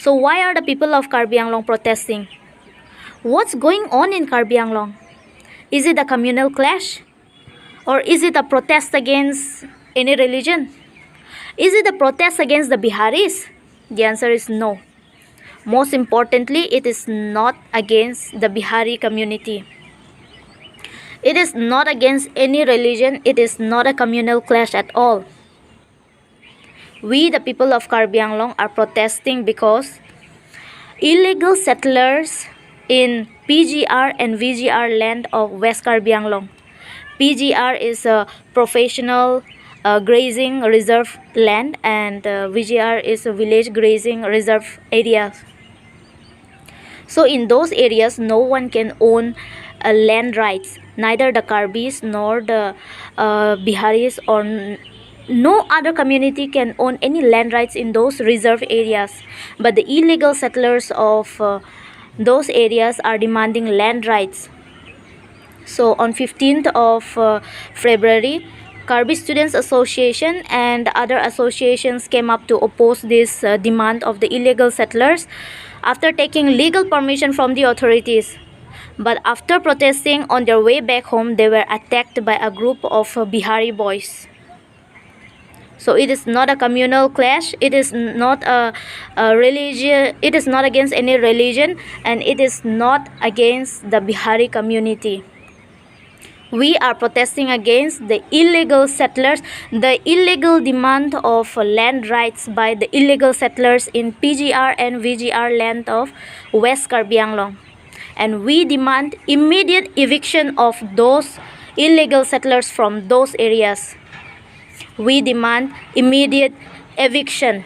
So why are the people of Karbi Anglong protesting? What's going on in Karbi Anglong? Is it a communal clash? Or is it a protest against any religion? Is it a protest against the Biharis? The answer is no. Most importantly, it is not against the Bihari community. It is not against any religion. It is not a communal clash at all. We, the people of Karbi Anglong, are protesting because illegal settlers in PGR and VGR land of West Karbi Anglong. PGR is a professional grazing reserve land, and VGR is a village grazing reserve area. So in those areas, no one can own land rights, neither the Karbis nor the Biharis, or no other community can own any land rights in those reserve areas. But the illegal settlers of those areas are demanding land rights. So on 15th of February, Karbi Students Association and other associations came up to oppose this demand of the illegal settlers after taking legal permission from the authorities. But after protesting on their way back home, they were attacked by a group of Bihari boys. So it is not a communal clash, it is not a religion, it is not against any religion, and it is not against the Bihari community. We are protesting against the illegal settlers, the illegal demand of land rights by the illegal settlers in PGR and VGR land of West Karbi Anglong. And we demand immediate eviction of those illegal settlers from those areas. We demand immediate eviction.